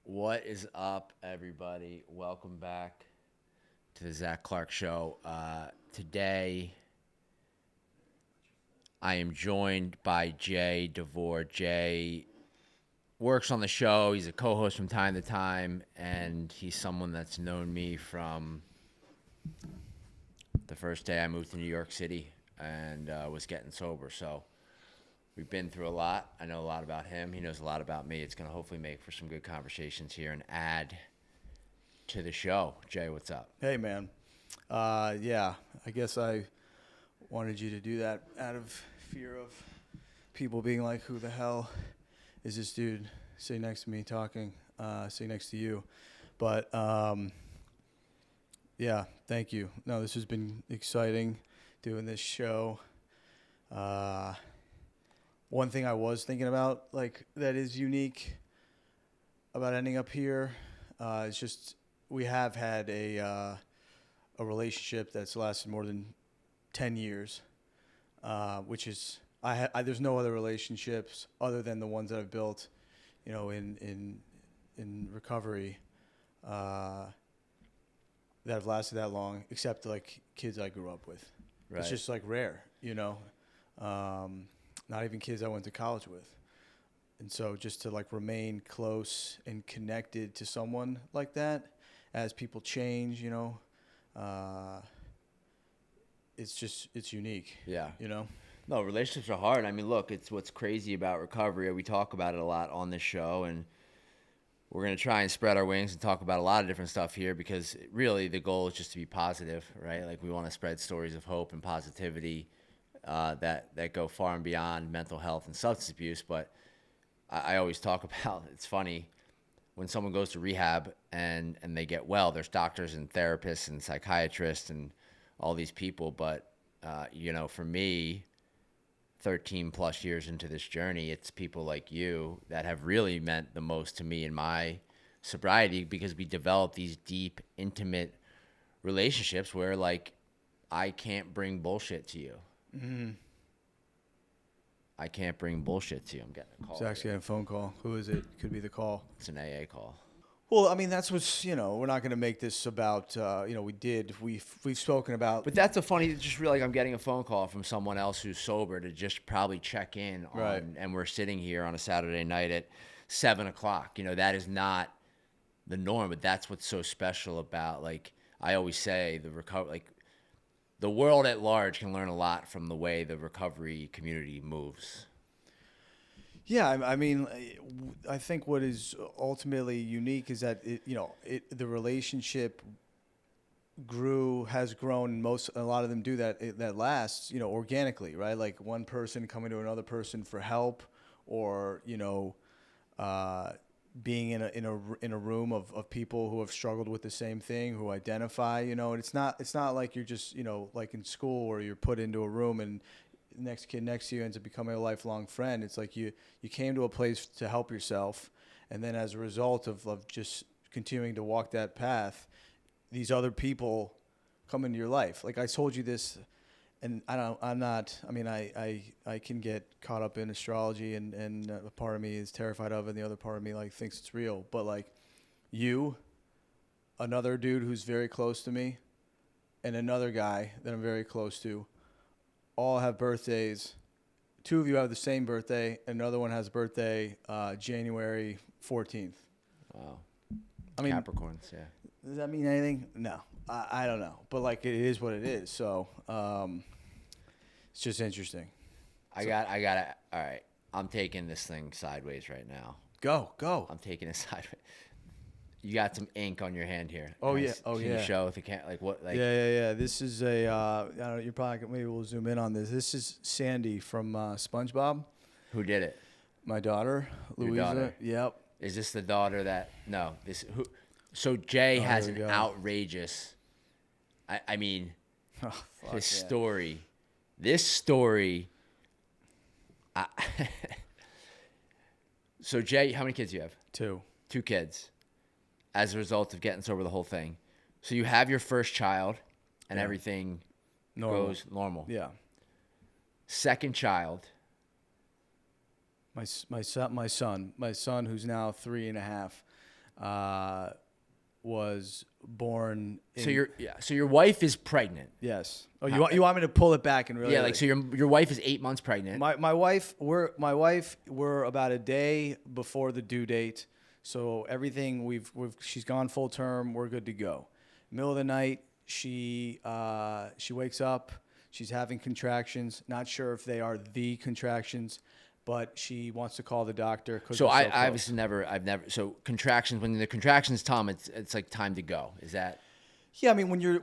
What is up, everybody? Welcome back to the Zac Clark Show. Today, I am joined by Jay Devore. Jay works on the show. He's a co-host from time to time, and he's someone that's known me from the first day I moved to New York City and was getting sober. So we've been through a lot. I know a lot about him. He knows a lot about me. It's going to hopefully make for some good conversations here and add to the show. Jay, what's up? Hey, man. Yeah, I guess I wanted you to do that out of fear of people being like, who the hell is this dude sitting next to me talking, sitting next to you? But, yeah, thank you. No, this has been exciting doing this show. One thing I was thinking about, like, that is unique about ending up here, is just we have had a relationship that's lasted more than 10 years, which is there's no other relationships other than the ones that I've built, in recovery, that have lasted that long, except like kids I grew up with. Right. It's just like rare, not even kids I went to college with. And so just to like remain close and connected to someone like that as people change, it's unique. Yeah. No, relationships are hard. I mean, look, it's what's crazy about recovery. We talk about it a lot on this show, and we're going to try and spread our wings and talk about a lot of different stuff here because really the goal is just to be positive, right? Like we want to spread stories of hope and positivity that go far and beyond mental health and substance abuse. But I always talk about, it's funny, when someone goes to rehab and they get well, there's doctors and therapists and psychiatrists and all these people. But, for me, 13 plus years into this journey, it's people like you that have really meant the most to me in my sobriety because we develop these deep, intimate relationships where, like, I can't bring bullshit to you. Mm-hmm. I can't bring bullshit to you. I'm getting a call. It's actually a phone call. Who is it? Could be the call. It's an AA call. Well, I mean, that's what's, we're not going to make this about, we've spoken about. But that's a funny, just really like I'm getting a phone call from someone else who's sober to just probably check in on, right. And we're sitting here on a Saturday night at 7:00. That is not the norm, but that's what's so special about, like, I always say the world at large can learn a lot from the way the recovery community moves. Yeah, I mean, I think what is ultimately unique is that the relationship has grown. A lot of them do that lasts, organically, right? Like one person coming to another person for help, or being in a room of people who have struggled with the same thing, who identify, and it's not like you're just like in school where you're put into a room and the next kid next to you ends up becoming a lifelong friend. It's like you came to a place to help yourself, and then as a result of just continuing to walk that path, these other people come into your life. Like I told you this, and I can get caught up in astrology, and a part of me is terrified of it, and the other part of me like thinks it's real. But like you, another dude who's very close to me, and another guy that I'm very close to, all have birthdays. Two of you have the same birthday, and another one has a birthday January 14th. Wow. I mean, Capricorns, yeah. Does that mean anything? No. I don't know. But, like, it is what it is. So, it's just interesting. I got to, all right. I'm taking this thing sideways right now. Go. I'm taking it sideways. You got some ink on your hand here. Oh, Can yeah. Can you show if you can't, like what? Like, Yeah. This is I don't know, you're probably, maybe we'll zoom in on this. This is Sandy from SpongeBob. Who did it? My daughter, Your Louisa. daughter. Yep. Is this the daughter that, no, who? So Jay has an outrageous, I mean, this story, so Jay, how many kids do you have? Two kids. As a result of getting sober, the whole thing. So you have your first child, and everything goes normal. Yeah. Second child. My son, who's now 3.5. was born. So your wife is pregnant. Yes. Oh, you want me to pull it back and really? Yeah, like so your wife is 8 months pregnant. My wife, we're about a day before the due date, so everything she's gone full term. We're good to go. Middle of the night, she wakes up. She's having contractions. Not sure if they are the contractions, but she wants to call the doctor. So I obviously I've never. So contractions, when the contractions come, it's like time to go. Is that? Yeah, I mean, when you're,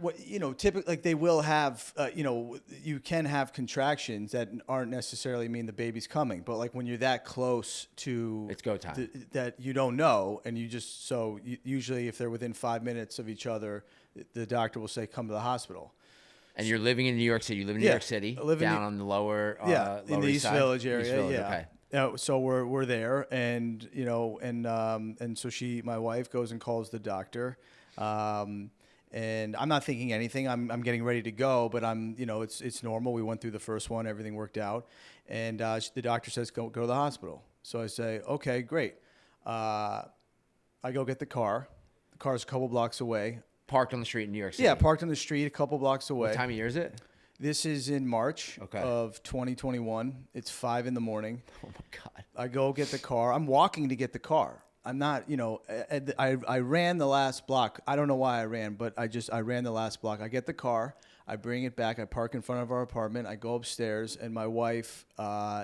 typically, like they will have, you can have contractions that aren't necessarily mean the baby's coming, but like when you're that close to, it's go time. That you don't know, and usually if they're within 5 minutes of each other, the doctor will say, come to the hospital. And you're living in New York City. You live in New York City, down on the lower, in the East Village area. East Village, okay. So we're there, and and so my wife goes and calls the doctor. And I'm not thinking anything. I'm getting ready to go, but it's normal. We went through the first one, everything worked out, and the doctor says go to the hospital. So I say, okay, great. I go get the car. The car's a couple blocks away. Parked on the street in New York City. Yeah, parked on the street a couple blocks away. What time of year is it? This is in March of 2021. It's 5 a.m. Oh my God. I go get the car. I'm walking to get the car. I'm not, I ran the last block. I don't know why I ran, but I ran the last block. I get the car. I bring it back. I park in front of our apartment. I go upstairs, and my wife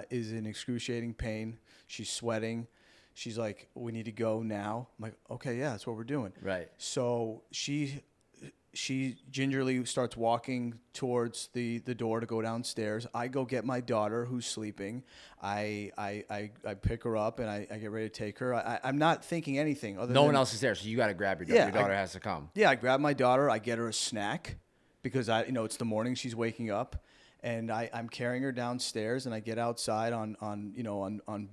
is in excruciating pain. She's sweating. She's like, we need to go now. I'm like, okay, yeah, that's what we're doing. Right. So she gingerly starts walking towards the door to go downstairs. I go get my daughter who's sleeping. I pick her up and I get ready to take her. I'm not thinking anything other than no one else is there, so you got to grab your daughter. Yeah, your daughter has to come. Yeah, I grab my daughter. I get her a snack because it's the morning. She's waking up, and I'm carrying her downstairs. And I get outside on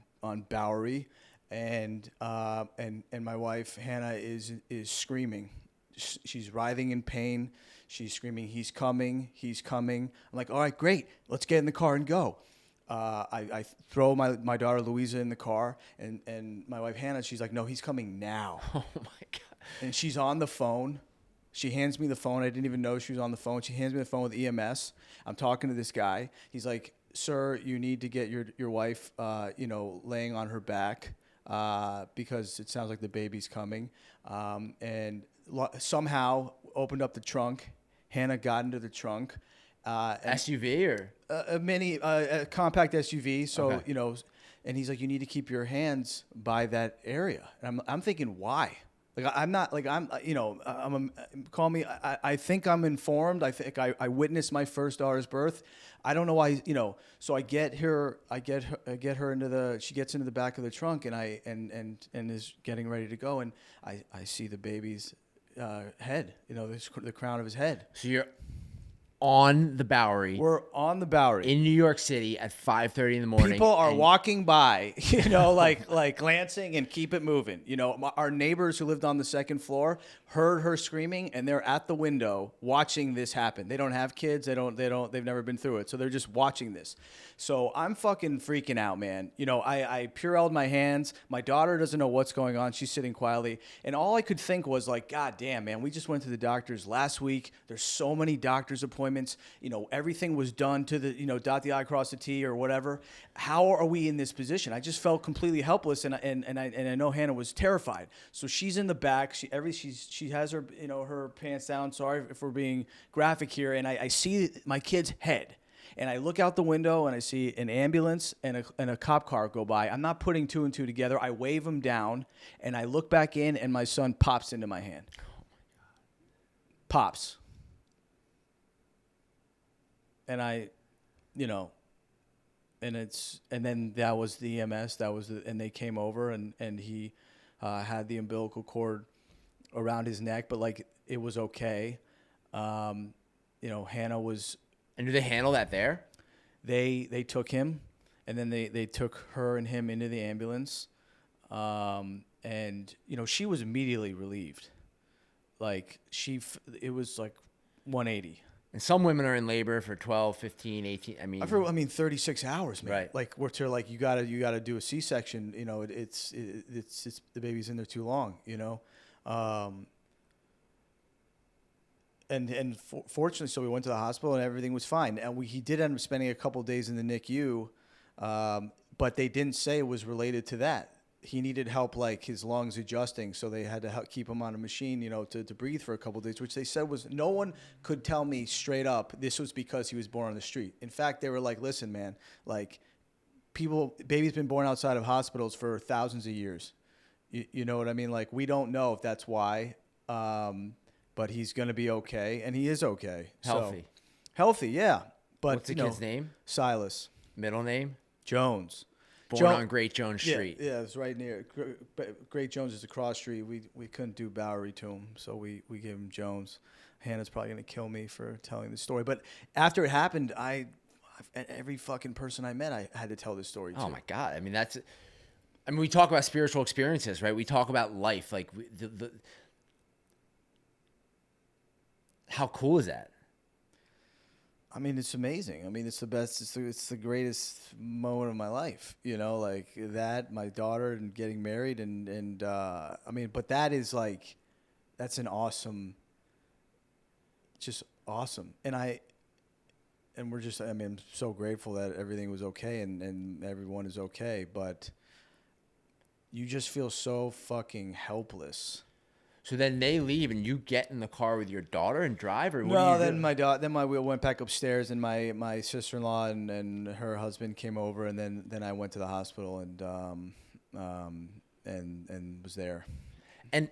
Bowery, and my wife Hannah is screaming. She's writhing in pain. She's screaming, he's coming, he's coming. I'm like, all right, great. Let's get in the car and go. I throw my daughter Louisa in the car, and my wife Hannah, she's like, no, he's coming now. Oh, my God. And she's on the phone. She hands me the phone. I didn't even know she was on the phone. She hands me the phone with EMS. I'm talking to this guy. He's like, sir, you need to get your wife, laying on her back because it sounds like the baby's coming. And somehow opened up the trunk. Hannah got into the trunk. SUV or a compact SUV. So okay. And he's like, you need to keep your hands by that area. And I'm thinking, why? Like I'm not like call me. I think I'm informed. I think I witnessed my first daughter's birth. I don't know why. So I get her. I get her into the. She gets into the back of the trunk, and is getting ready to go. And I see the baby's head. The crown of his head. So you're on the Bowery. We're on the Bowery in New York City at 5:30 in the morning. People are walking by, like glancing and keep it moving. Our neighbors who lived on the second floor heard her screaming, and they're at the window watching this happen. They don't have kids. They've never been through it, so they're just watching this. So I'm fucking freaking out, man. I Purelled my hands. My daughter doesn't know what's going on. She's sitting quietly, and all I could think was like, God damn, man, we just went to the doctors last week. There's so many doctor's appointments. Everything was done to the, dot the I, cross the T or whatever. How are we in this position? I just felt completely helpless, and I know Hannah was terrified. So she's in the back. She has her, her pants down. Sorry if we're being graphic here. And I see my kid's head. And I look out the window and I see an ambulance and a cop car go by. I'm not putting two and two together. I wave him down, and I look back in, and my son pops into my hand. Oh, my God. Pops. And and then that was the EMS. And they came over, and he had the umbilical cord around his neck, but like it was okay. Hannah was. And do they handle that there? They took him, and then they took her and him into the ambulance, and she was immediately relieved. Like it was like 180. And some women are in labor for 12, 15, 18. I've heard, 36 hours, man. Right. Like we're to like you gotta do a C-section. You know, it's the baby's in there too long. You know, fortunately, so we went to the hospital and everything was fine. And he did end up spending a couple days in the NICU, but they didn't say it was related to that. He needed help, like his lungs adjusting, so they had to keep him on a machine, you know, to breathe for a couple of days, which they said was, no one could tell me straight up this was because he was born on the street. In fact, they were like, listen, man, like babies been born outside of hospitals for thousands of years. You know what I mean? Like, we don't know if that's why, but he's going to be okay, and he is okay. Healthy. So, healthy, yeah. But what's the kid's name? Silas. Middle name? Jones. Born on Great Jones Street. Yeah, it's right near. Great Jones is across street. We couldn't do Bowery to him, so we gave him Jones. Hannah's probably going to kill me for telling the story. But after it happened, every fucking person I met, I had to tell this story to. Oh, my God. I mean, we talk about spiritual experiences, right? We talk about life. Like, how cool is that? I mean, it's amazing. I mean, it's the best. It's the greatest moment of my life. You know, like that, my daughter, and getting married, and I mean, but that is like, that's an awesome, just awesome. And we're just, I mean, I'm so grateful that everything was okay and everyone is okay. But you just feel so fucking helpless. So then they leave, and you get in the car with your daughter and drive, or what no? Do you Then then we went back upstairs, and my sister-in-law and her husband came over, and then I went to the hospital and was there. And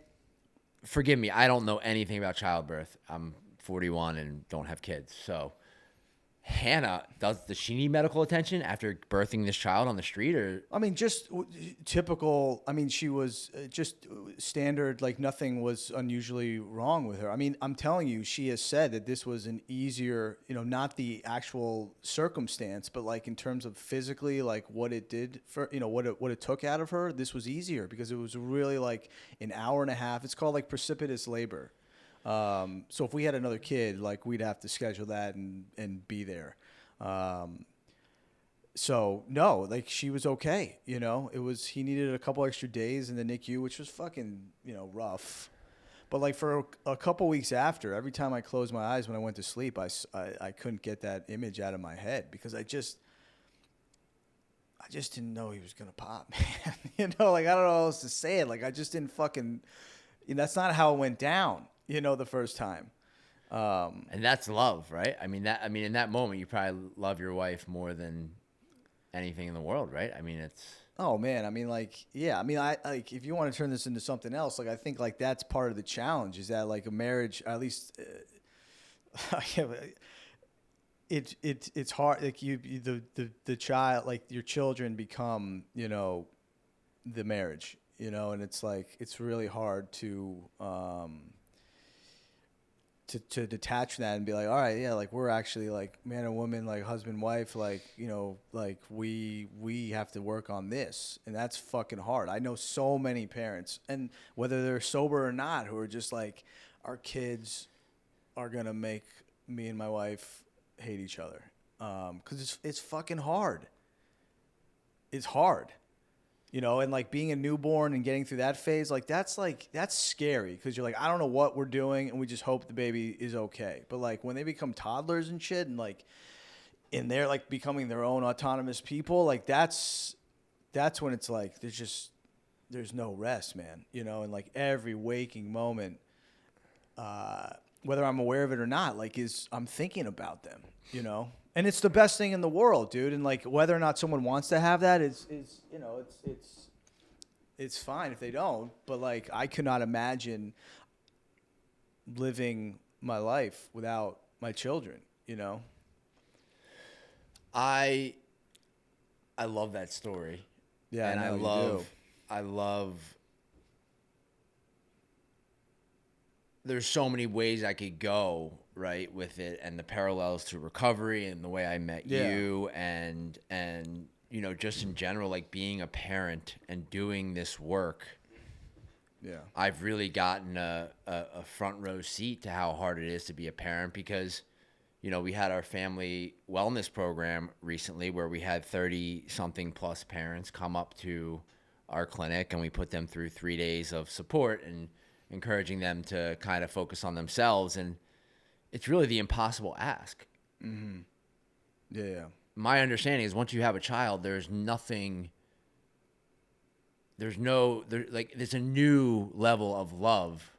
forgive me, I don't know anything about childbirth. I'm 41 and don't have kids, so. Hannah, does she need medical attention after birthing this child on the street, or? I mean, just typical. I mean, she was just standard. Like nothing was unusually wrong with her. I mean, I'm telling you, she has said that this was an easier, you know, not the actual circumstance, but like in terms of physically, like what it did for, you know, what it took out of her. This was easier because it was really like an hour and a half. It's called like precipitous labor. So if we had another kid, like we'd have to schedule that and be there. So no, like she was okay. You know, he needed a couple extra days in the NICU, which was fucking, you know, rough. But like for a couple weeks after, every time I closed my eyes when I went to sleep, I couldn't get that image out of my head because I just didn't know he was going to pop, man. You know, like I don't know how else to say it. Like I just didn't fucking, you know, that's not how it went down. You know, the first time. And that's love, right? I mean, in that moment, you probably love your wife more than anything in the world, right? I mean, it's. Oh man, I mean, like, yeah, I mean, I like if you want to turn this into something else, like I think like that's part of the challenge is that like a marriage, at least, it's hard. Like the child, like your children become, you know, the marriage, you know, and it's like it's really hard to detach from that and be like, all right, yeah, like we're actually like man and woman, like husband, wife, like, you know, like we have to work on this. And that's fucking hard. I know so many parents, and whether they're sober or not, who are just like, our kids are going to make me and my wife hate each other. 'Cause it's fucking hard. It's hard. You know, and like being a newborn and getting through that phase, that's scary because you're like, I don't know what we're doing, and we just hope the baby is okay. But like when they become toddlers and shit, and like, and they're like becoming their own autonomous people, like that's when it's like there's no rest, man. You know, and like every waking moment, whether I'm aware of it or not, like I'm thinking about them. You know. And it's the best thing in the world, dude. And like whether or not someone wants to have that is you know, it's fine if they don't. But like I could not imagine living my life without my children, you know. I love that story. Yeah, and I love there's so many ways I could go, right, with it, and the parallels to recovery and the way I met you and you know, just in general, like being a parent and doing this work. Yeah. I've really gotten a front row seat to how hard it is to be a parent because we had our family wellness program recently where we had 30-something plus parents come up to our clinic, and we put them through 3 days of support and encouraging them to kind of focus on themselves. And it's really the impossible ask. Mm-hmm. Yeah. My understanding is once you have a child, there's a new level of love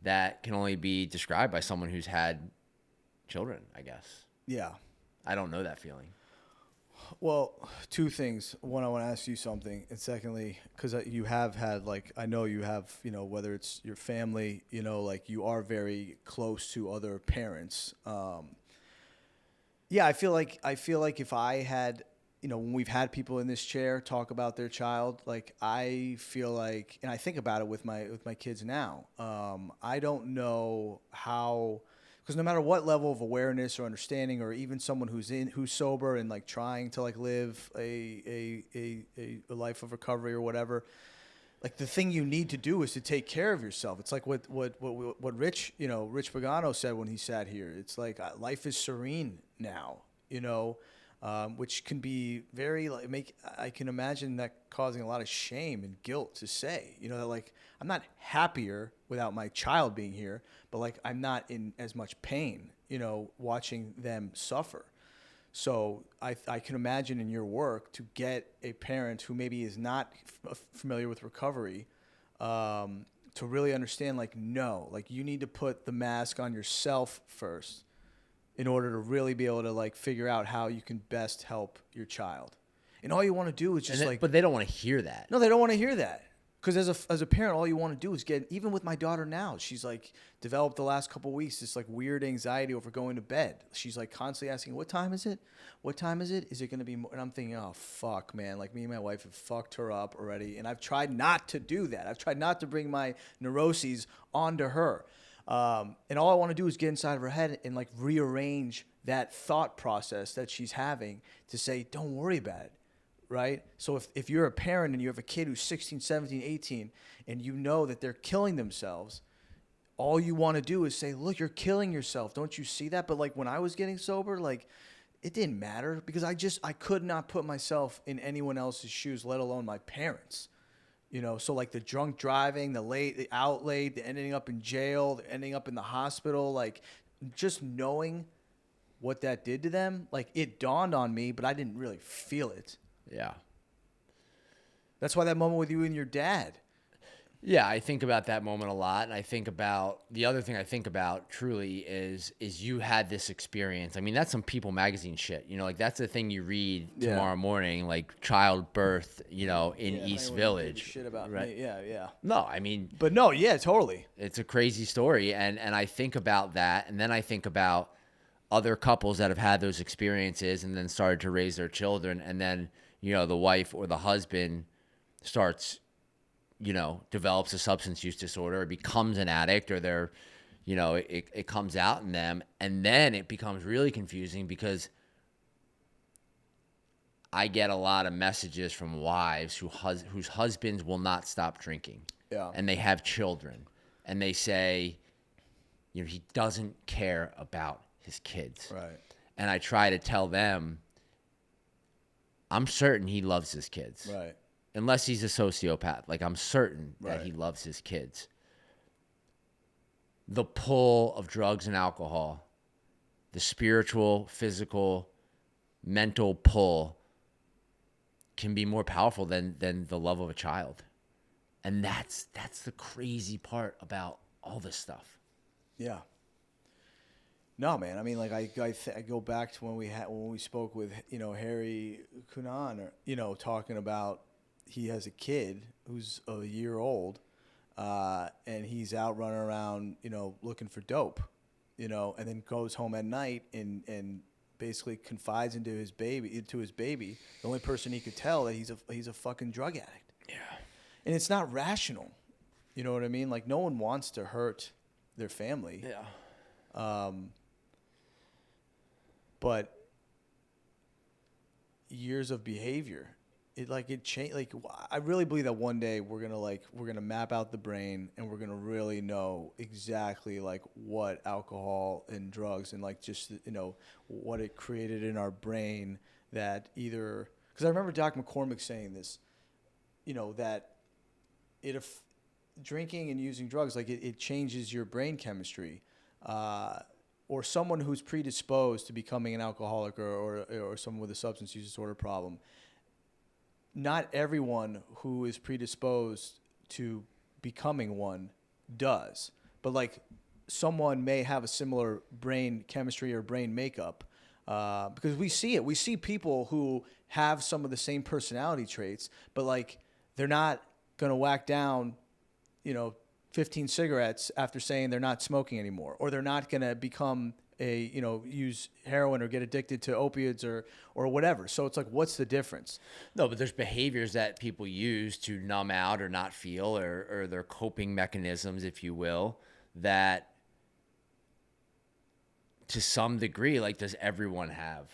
that can only be described by someone who's had children, I guess. Yeah. I don't know that feeling. Well, two things. One, I want to ask you something. And secondly, because you have had, like, I know you have, whether it's your family, like you are very close to other parents. Yeah, I feel like if I had, when we've had people in this chair talk about their child, like I feel like, and I think about it with my kids now. I don't know how, because no matter what level of awareness or understanding, or even someone who's sober and like trying to like live a life of recovery or whatever, like the thing you need to do is to take care of yourself. It's like what Rich Pagano said when he sat here. It's like life is serene now, which can be very I can imagine that causing a lot of shame and guilt to say, that like I'm not happier without my child being here, but like I'm not in as much pain, watching them suffer. So I can imagine in your work to get a parent who maybe is not familiar with recovery, to really understand, like, no, like you need to put the mask on yourself first in order to really be able to like figure out how you can best help your child. And all you want to do is just But they don't want to hear that. No, they don't want to hear that. Because as a parent, all you want to do is even with my daughter now, she's like developed the last couple of weeks this like weird anxiety over going to bed. She's like constantly asking, what time is it? What time is it? Is it going to be more? And I'm thinking, oh, fuck, man. Like me and my wife have fucked her up already. And I've tried not to do that. I've tried not to bring my neuroses onto her. And all I want to do is get inside of her head and like rearrange that thought process that she's having to say, don't worry about it. Right? So if you're a parent and you have a kid who's 16, 17, 18, and you know that they're killing themselves, all you want to do is say, look, you're killing yourself. Don't you see that? But like when I was getting sober, like it didn't matter because I could not put myself in anyone else's shoes, let alone my parents. So like the drunk driving, the out late, the ending up in jail, the ending up in the hospital, like just knowing what that did to them, like it dawned on me, but I didn't really feel it. Yeah. That's why that moment with you and your dad. Yeah, I think about that moment a lot. And I think about the other thing I think about truly is you had this experience. I mean, that's some People magazine shit. Like that's the thing you read tomorrow morning, like childbirth, in East Village. Shit about right? me. Yeah. No, I mean, but no, yeah, totally. It's a crazy story. And I think about that. And then I think about other couples that have had those experiences and then started to raise their children. And then, the wife or the husband starts, develops a substance use disorder or becomes an addict, or they're, it comes out in them. And then it becomes really confusing because I get a lot of messages from wives whose husbands will not stop drinking. Yeah. And they have children. And they say, he doesn't care about his kids. Right. And I try to tell them, I'm certain he loves his kids. Right. Unless he's a sociopath. Like, I'm certain that he loves his kids. The pull of drugs and alcohol, the spiritual, physical, mental pull can be more powerful than the love of a child. And that's the crazy part about all this stuff. Yeah. No, man. I mean, like I go back to when we spoke with Harry Kunan, or talking about he has a kid who's a year old, and he's out running around looking for dope, and then goes home at night and basically confides into his baby. The only person he could tell that he's a fucking drug addict. Yeah. And it's not rational. You know what I mean? Like no one wants to hurt their family. Yeah. But years of behavior, it changed. Like, I really believe that one day we're gonna map out the brain and we're gonna really know exactly like what alcohol and drugs and like just what it created in our brain, that either, because I remember Doc McCormick saying this, that if drinking and using drugs, like it changes your brain chemistry, or someone who's predisposed to becoming an alcoholic or someone with a substance use disorder problem. Not everyone who is predisposed to becoming one does, but like someone may have a similar brain chemistry or brain makeup, because we see it. We see people who have some of the same personality traits, but like they're not going to whack down, 15 cigarettes after saying they're not smoking anymore, or they're not going to become use heroin or get addicted to opiates or whatever. So it's like, what's the difference? No, but there's behaviors that people use to numb out or not feel, or their coping mechanisms, if you will, that to some degree, like, does everyone have?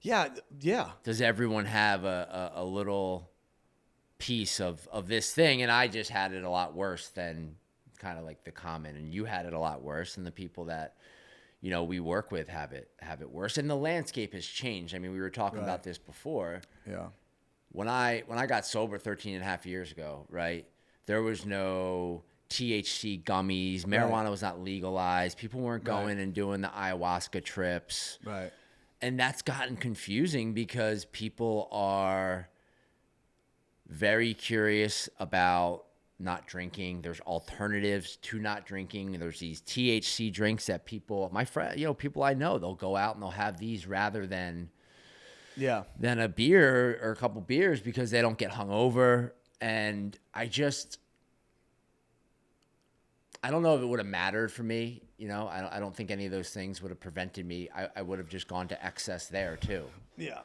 Yeah. Does everyone have a little piece of this thing? And I just had it a lot worse than kind of like the common, and you had it a lot worse, and the people that we work with have it worse. And the landscape has changed. I mean, we were talking about this before. Yeah. When I got sober 13 and a half years ago, right, there was no THC gummies. Marijuana was not legalized. People weren't going and doing the ayahuasca trips. Right. And that's gotten confusing because people are very curious about not drinking. There's alternatives to not drinking. There's these THC drinks that people I know, they'll go out and they'll have these rather than a beer or a couple beers because they don't get hungover. And I don't know if it would have mattered for me. I don't think any of those things would have prevented me. I would have just gone to excess there too. Yeah.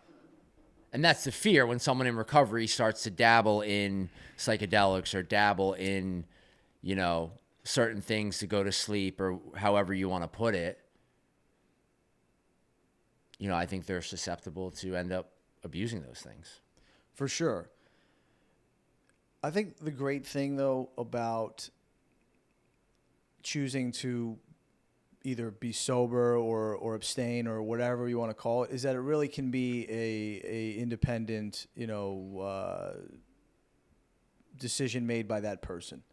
And that's the fear when someone in recovery starts to dabble in psychedelics or dabble in, certain things to go to sleep or however you want to put it. I think they're susceptible to end up abusing those things. For sure. I think the great thing, though, about choosing to either be sober or abstain or whatever you want to call it, is that it really can be a independent, decision made by that person.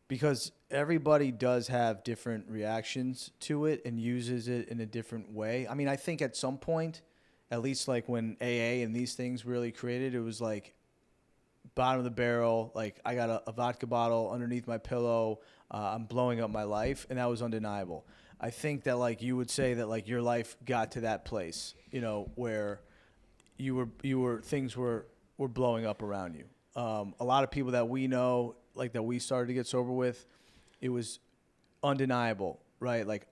Because everybody does have different reactions to it and uses it in a different way. I mean, I think at some point, at least like when AA and these things really created, it was like bottom of the barrel, like I got a vodka bottle underneath my pillow, I'm blowing up my life, and that was undeniable. I think that like you would say that like your life got to that place, where you were things were blowing up around you. A lot of people that we know, like that we started to get sober with, it was undeniable, right? Like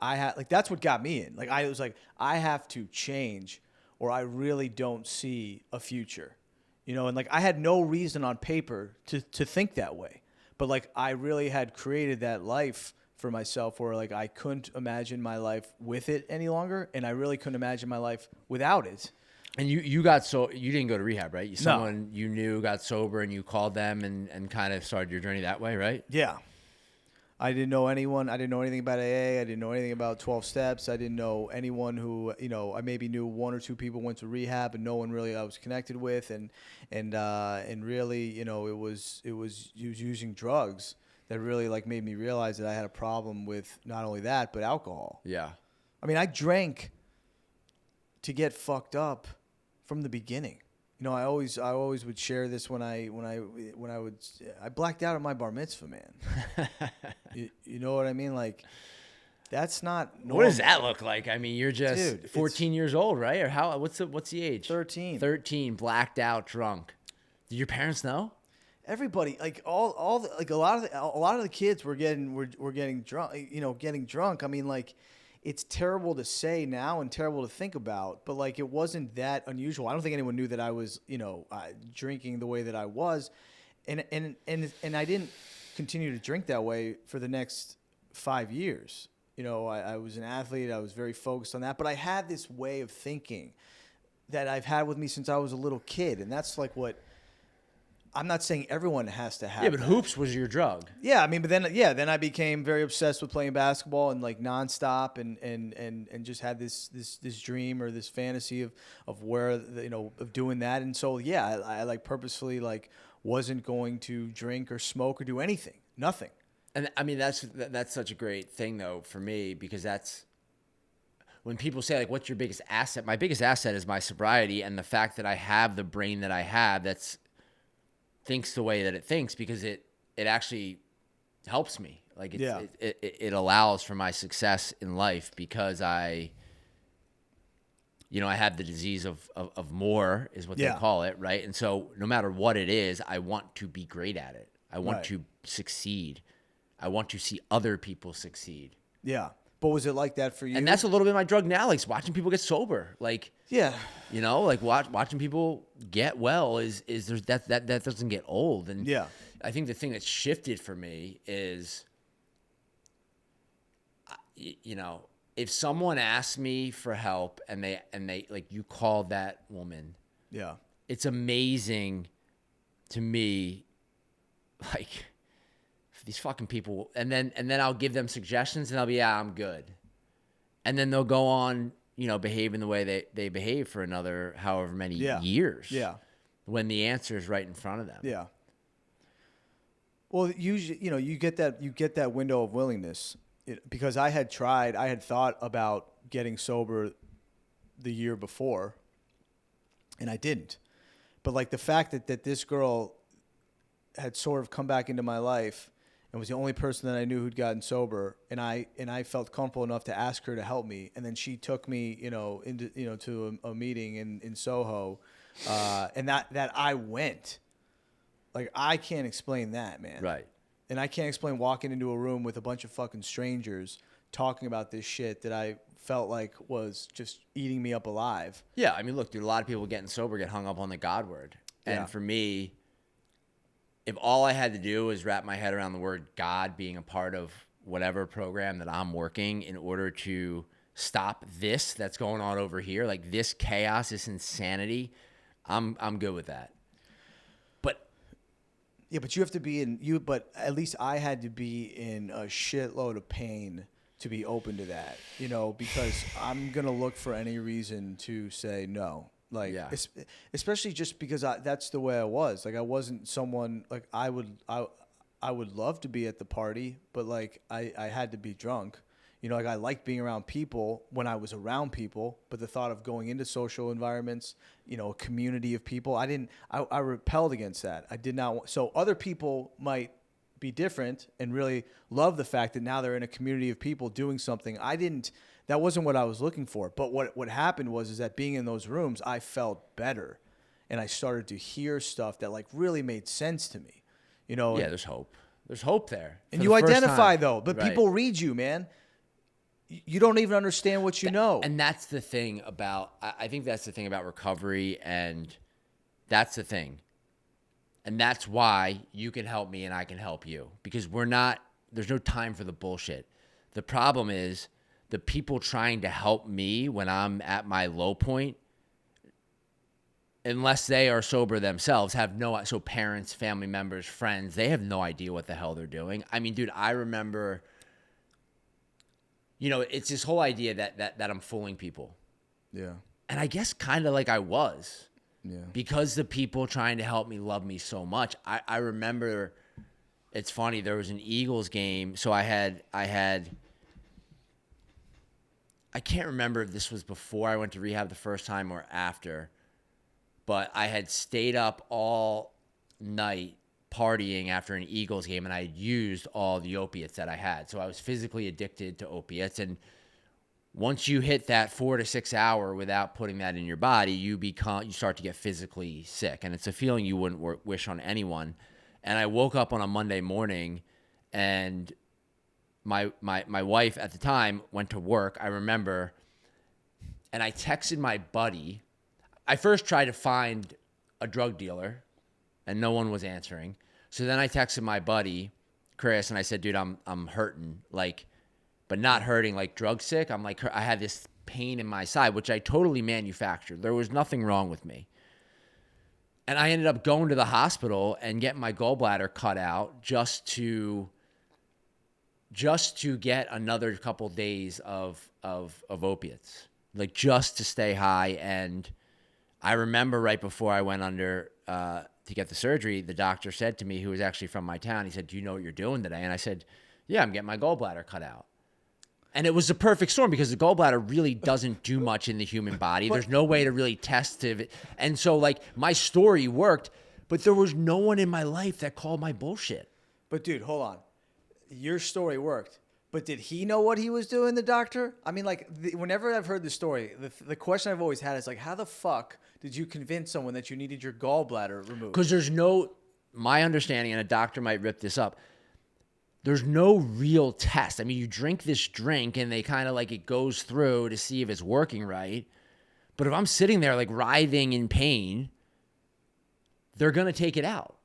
that's what got me in. Like I was like, I have to change or I really don't see a future. And like I had no reason on paper to think that way. But like I really had created that life for myself where like I couldn't imagine my life with it any longer, and I really couldn't imagine my life without it. And you didn't go to rehab, right? Someone you knew got sober and you called them and kind of started your journey that way, right? Yeah. I didn't know anyone. I didn't know anything about AA. I didn't know anything about 12 steps. I didn't know anyone who, I maybe knew one or two people went to rehab, and no one really I was connected with. And really, it was using drugs that really like made me realize that I had a problem with not only that, but alcohol. Yeah. I mean, I drank to get fucked up from the beginning. I always would share this when I blacked out at my bar mitzvah, man. you know what I mean? Like, that's not normal. What does that look like? I mean, you're just 14 years old, right? Or how? What's the age? 13. 13, blacked out, drunk. Did your parents know? Everybody, like all the, like a lot of the kids were getting drunk. I mean, like, it's terrible to say now and terrible to think about, but like it wasn't that unusual. I don't think anyone knew that I was, drinking the way that I was, and I didn't continue to drink that way for the next 5 years. I was an athlete. I was very focused on that, but I had this way of thinking that I've had with me since I was a little kid, and that's like what. I'm not saying everyone has to have. Yeah, but that. hoops was your drug. Yeah, I mean, but then I became very obsessed with playing basketball and like nonstop, and just had this dream or this fantasy of where of doing that, and so yeah, I like purposefully like wasn't going to drink or smoke or do anything, nothing. And I mean, that's such a great thing though for me, because that's when people say like, what's your biggest asset? My biggest asset is my sobriety and the fact that I have the brain that I have that's thinks the way that it thinks, because it actually helps me. Like it allows for my success in life, because I have the disease of more is what they call it. Right. And so no matter what it is, I want to be great at it. I want to succeed. I want to see other people succeed. Yeah. But was it like that for you? And that's a little bit of my drug now, like watching people get sober. Like, yeah, like watching people get well is there's that doesn't get old. And yeah, I think the thing that shifted for me is, if someone asks me for help and they like, you called that woman, yeah, it's amazing to me, like, these fucking people, and then I'll give them suggestions and they'll be, yeah, I'm good. And then they'll go on, behaving the way they behave for another however many years. Yeah. When the answer is right in front of them. Yeah. Well, usually, you get that window of willingness, because I had thought about getting sober the year before, and I didn't. But like the fact that this girl had sort of come back into my life and was the only person that I knew who'd gotten sober, and I felt comfortable enough to ask her to help me, and then she took me, into to a meeting in Soho, and that I went. Like, I can't explain that, man. Right. And I can't explain walking into a room with a bunch of fucking strangers talking about this shit that I felt like was just eating me up alive. Yeah, I mean, look, dude, a lot of people getting sober get hung up on the God word, and for me, if all I had to do was wrap my head around the word God being a part of whatever program that I'm working in order to stop this that's going on over here, like this chaos, this insanity, I'm good with that. But yeah, but you have to be but at least I had to be in a shitload of pain to be open to that, because I'm going to look for any reason to say no. Like, especially just because that's the way I was. Like, I wasn't someone, like, I would love to be at the party, but like I had to be drunk. Like, I liked being around people when I was around people, but the thought of going into social environments, a community of people, I repelled against that. I did not want, so other people might be different and really love the fact that now they're in a community of people doing something. That wasn't what I was looking for. But what happened was that being in those rooms, I felt better, and I started to hear stuff that like really made sense to me. Yeah, there's hope. There's hope there. And you identify though, but people read you, man. You don't even understand what you know. And that's the thing about, I think that's the thing about recovery, and that's the thing. And that's why you can help me and I can help you, because there's no time for the bullshit. The problem is the people trying to help me when I'm at my low point, unless they are sober themselves, so parents, family members, friends, they have no idea what the hell they're doing. I mean, dude, I remember, it's this whole idea that I'm fooling people. Yeah. And I guess kind of like I was. Yeah. Because the people trying to help me love me so much. I remember, it's funny, there was an Eagles game. So I can't remember if this was before I went to rehab the first time or after, but I had stayed up all night partying after an Eagles game, and I had used all the opiates that I had. So I was physically addicted to opiates, and once you hit that 4 to 6 hour without putting that in your body, you start to get physically sick, and it's a feeling you wouldn't wish on anyone. And I woke up on a Monday morning, and my wife at the time went to work, I remember, and I texted my buddy. I first tried to find a drug dealer, and no one was answering. So then I texted my buddy, Chris, and I said, dude, I'm hurting, like, but not hurting like drug sick. I'm like, I had this pain in my side, which I totally manufactured. There was nothing wrong with me. And I ended up going to the hospital and getting my gallbladder cut out just to get another couple days of opiates, like just to stay high. And I remember right before I went under to get the surgery, the doctor said to me, who was actually from my town, he said, "Do you know what you're doing today?" And I said, "Yeah, I'm getting my gallbladder cut out." And it was a perfect storm because the gallbladder really doesn't do much in the human body. There's no way to really test it. And so, like, my story worked, but there was no one in my life that called my bullshit. But dude, hold on. Your story worked. But did he know what he was doing, the doctor? I mean, like, whenever I've heard the story, the question I've always had is, like, how the fuck did you convince someone that you needed your gallbladder removed? Because there's no, my understanding, and a doctor might rip this up, there's no real test. I mean, you drink this drink, and they kind of, like, it goes through to see if it's working right. But if I'm sitting there, like, writhing in pain, they're going to take it out.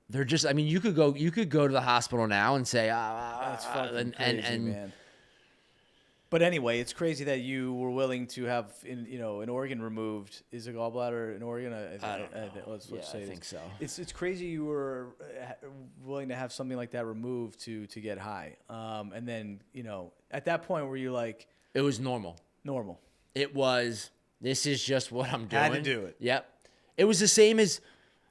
They're just, I mean, you could go to the hospital now and say, That's fucking crazy, man. But anyway, it's crazy that you were willing to have, an organ removed. Is a gallbladder an organ? I don't know. Let's say I think so. It's crazy you were willing to have something like that removed to get high. And then, at that point were you like... It was normal. Normal. It was, this is just what I'm doing. Had to do it. Yep. It was the same as...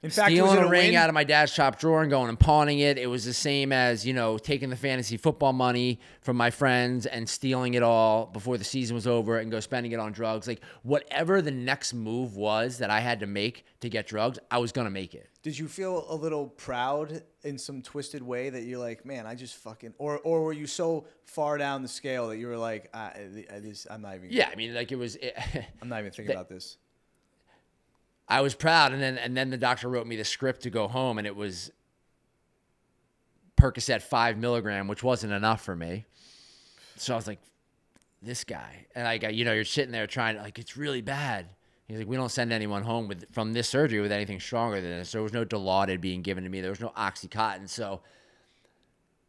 In fact, stealing was it a ring win? out of my dad's top drawer and going and pawning it. It was the same as, taking the fantasy football money from my friends and stealing it all before the season was over and go spending it on drugs. Like, whatever the next move was that I had to make to get drugs, I was going to make it. Did you feel a little proud in some twisted way that you're like, man, I just fucking... Or were you so far down the scale that you were like, I'm not even... Yeah, I mean, like, it was... I'm not even thinking about this. I was proud, and then the doctor wrote me the script to go home, and it was Percocet 5 milligram, which wasn't enough for me. So I was like, this guy. And like, you're sitting there trying to, like, it's really bad. He's like, we don't send anyone home from this surgery with anything stronger than this. There was no Dilaudid being given to me. There was no Oxycontin. So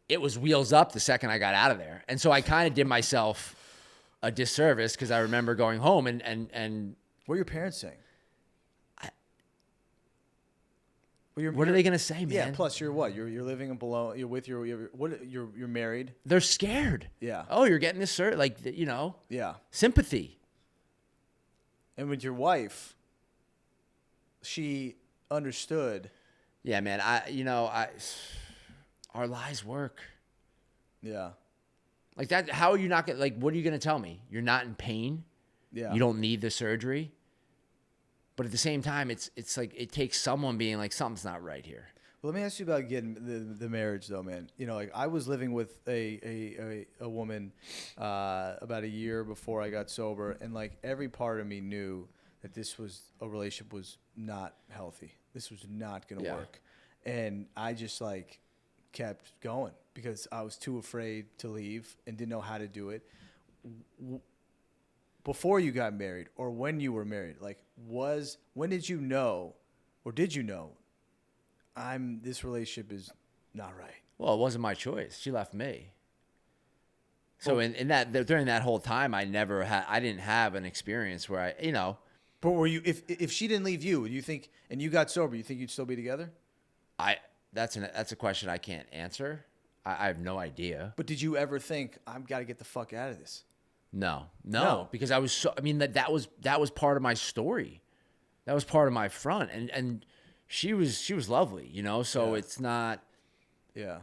it was wheels up the second I got out of there. And so I kind of did myself a disservice because I remember going home and what were your parents saying? What are they gonna say, man? Yeah. Plus, you're what? You're living below. You're with you're married. They're scared. Yeah. Oh, you're getting this like Yeah. sympathy. And with your wife, she understood. Yeah, man. Our lies work. Yeah. Like that. How are you not gonna what are you gonna tell me? You're not in pain. Yeah. You don't need the surgery. But at the same time, it's like it takes someone being like, something's not right here. Well, let me ask you about getting the marriage, though, man. Like I was living with a woman about a year before I got sober, and like every part of me knew that a relationship was not healthy. This was not going to work, and I just like kept going because I was too afraid to leave and didn't know how to do it. Before you got married or when you were married, like when did you know or did you know this relationship is not right? Well, it wasn't my choice. She left me. So in that during that whole time, I didn't have an experience where But were you if she didn't leave you, would you think and you got sober, you think you'd still be together? That's a question I can't answer. I have no idea. But did you ever think I've got to get the fuck out of this? No, because I was that was part of my story. That was part of my front, and she was lovely, so it's not. Yeah.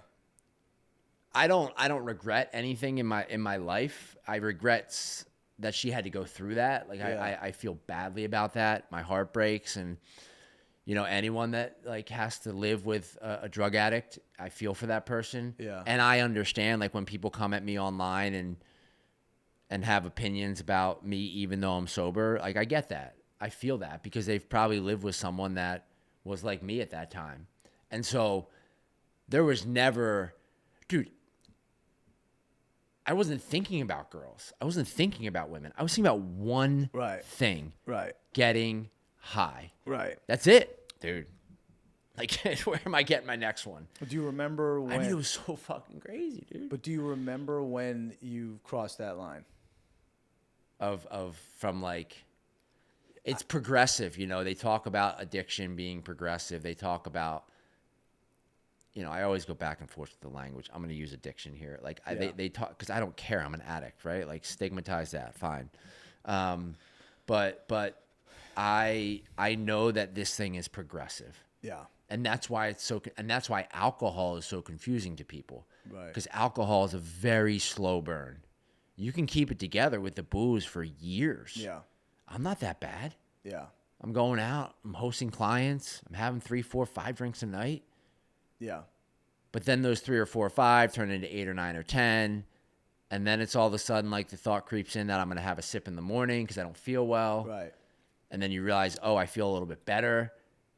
I don't regret anything in my life. I regret that she had to go through that. Like I feel badly about that. My heart breaks, and anyone that like has to live with a drug addict, I feel for that person. Yeah. And I understand like when people come at me online and have opinions about me, even though I'm sober. Like, I get that. I feel that because they've probably lived with someone that was like me at that time. And so there was never, dude, I wasn't thinking about girls. I wasn't thinking about women. I was thinking about one thing. Right. Getting high. Right. That's it, dude. Like, where am I getting my next one? Do you remember when? I mean, it was so fucking crazy, dude. But do you remember when you crossed that line? from like, it's progressive. You know, they talk about addiction being progressive. They talk about, you know, I always go back and forth with the language. I'm going to use addiction here. Like they talk, because I don't care. I'm an addict, right? Like stigmatize that, fine. But I know that this thing is progressive. Yeah. And that's why and that's why alcohol is so confusing to people. Right. Because alcohol is a very slow burn. You can keep it together with the booze for years. Yeah. I'm not that bad. Yeah. I'm going out. I'm hosting clients. I'm having 3, 4, 5 drinks a night. Yeah. But then those 3 or 4 or 5 turn into 8 or 9 or 10. And then it's all of a sudden like the thought creeps in that I'm going to have a sip in the morning because I don't feel well. Right. And then you realize, oh, I feel a little bit better.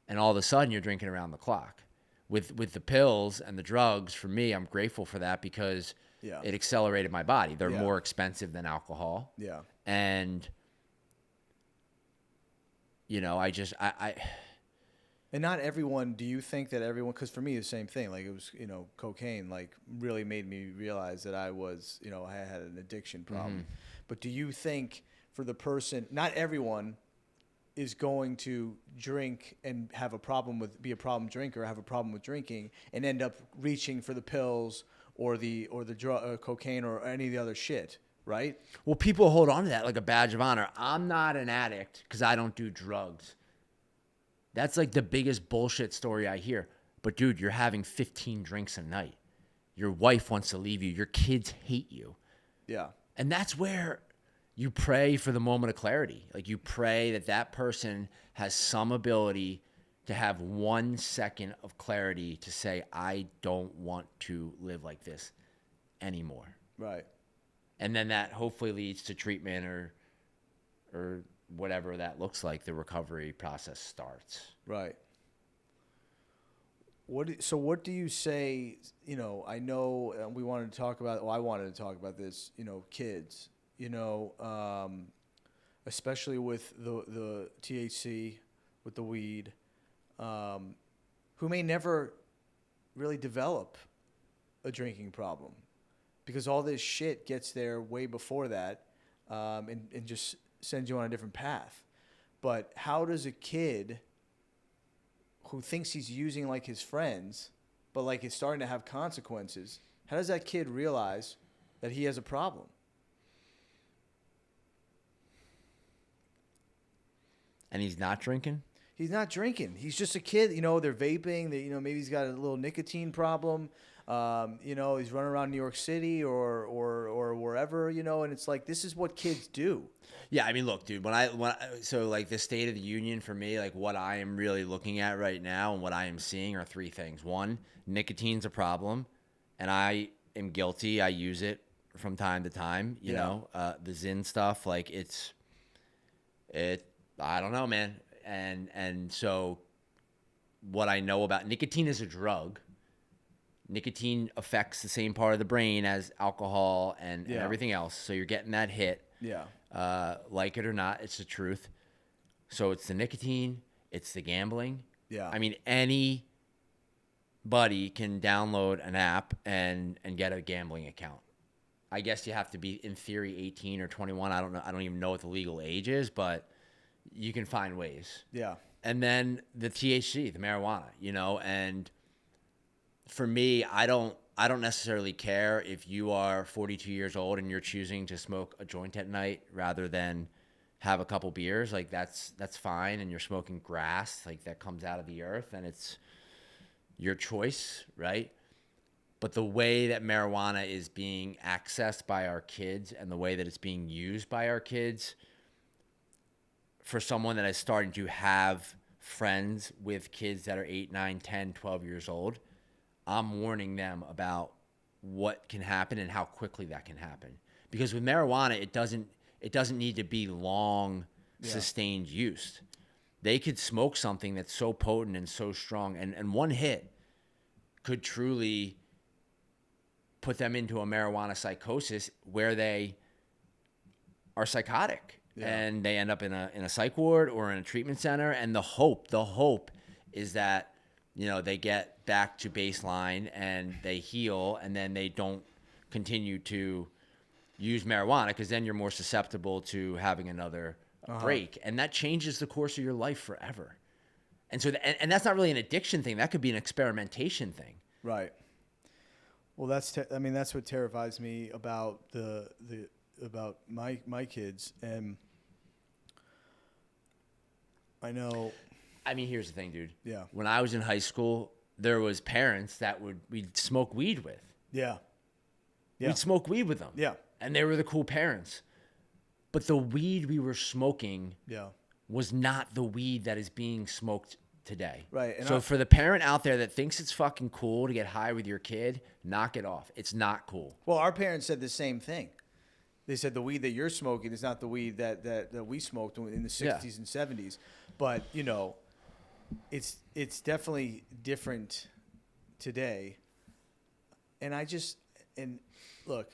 And all of a sudden you're drinking around the clock. With the pills and the drugs, for me, I'm grateful for that because it accelerated my body. They're more expensive than alcohol. Yeah. And, you know, I And not everyone, do you think that everyone, because for me, the same thing, like it was, you know, cocaine, like really made me realize that I was, you know, I had an addiction problem. But do you think for the person, not everyone is going to drink and have a problem with, be a problem drinker, have a problem with drinking and end up reaching for the pills or the drug, cocaine or any of the other shit, right? Well, people hold on to that like a badge of honor. I'm not an addict because I don't do drugs. That's like the biggest bullshit story I hear. But dude, you're having 15 drinks a night. Your wife wants to leave you. Your kids hate you. Yeah. And that's where you pray for the moment of clarity. Like you pray that that person has some ability to have 1 second of clarity to say, I don't want to live like this anymore. Right. And then that hopefully leads to treatment or whatever that looks like, the recovery process starts. Right. So what do you say, you know, I know we wanted to talk about, well, I wanted to talk about this, you know, kids, you know, especially with the THC, with the weed, who may never really develop a drinking problem because all this shit gets there way before that, and just sends you on a different path. But how does a kid who thinks he's using like his friends, but like it's starting to have consequences, how does that kid realize that he has a problem? And he's not drinking? He's not drinking. He's just a kid. You know, they're vaping. You know, maybe he's got a little nicotine problem. You know, he's running around New York City or wherever, you know, and it's like, this is what kids do. Yeah, I mean, look, dude, so like the State of the Union for me, like what I am really looking at right now and what I am seeing are 3 things. 1, nicotine's a problem, and I am guilty. I use it from time to time, you know, the Zyn stuff, like I don't know, man. And so what I know about nicotine is a drug. Nicotine affects the same part of the brain as alcohol and everything else. So you're getting that hit. Yeah. Like it or not, it's the truth. So it's the nicotine, it's the gambling. Yeah. I mean, anybody can download an app and get a gambling account. I guess you have to be, in theory, 18 or 21. I don't know. I don't even know what the legal age is, but you can find ways. Yeah. And then the THC, the marijuana, you know, and for me, I don't necessarily care if you are 42 years old and you're choosing to smoke a joint at night rather than have a couple beers. Like that's fine. And you're smoking grass, like that comes out of the earth, and it's your choice, right? But the way that marijuana is being accessed by our kids and the way that it's being used by our kids, for someone that is starting to have friends with kids that are 8, 9, 10, 12 years old, I'm warning them about what can happen and how quickly that can happen. Because with marijuana, it doesn't need to be long, sustained use. They could smoke something that's so potent and so strong, and one hit could truly put them into a marijuana psychosis where they are psychotic. Yeah. And they end up in a psych ward or in a treatment center. And the hope is that, you know, they get back to baseline and they heal, and then they don't continue to use marijuana because then you're more susceptible to having another break, and that changes the course of your life forever. And so, and that's not really an addiction thing. That could be an experimentation thing. Right. Well, that's what terrifies me about about my kids, and I know. I mean, here's the thing, dude. Yeah. When I was in high school, there was parents that we'd smoke weed with. Yeah. Yeah. We'd smoke weed with them. Yeah. And they were the cool parents. But the weed we were smoking was not the weed that is being smoked today. Right. And so for the parent out there that thinks it's fucking cool to get high with your kid, knock it off. It's not cool. Well, our parents said the same thing. They said the weed that you're smoking is not the weed that we smoked in the 60s and 70s. But, you know, it's definitely different today. And look,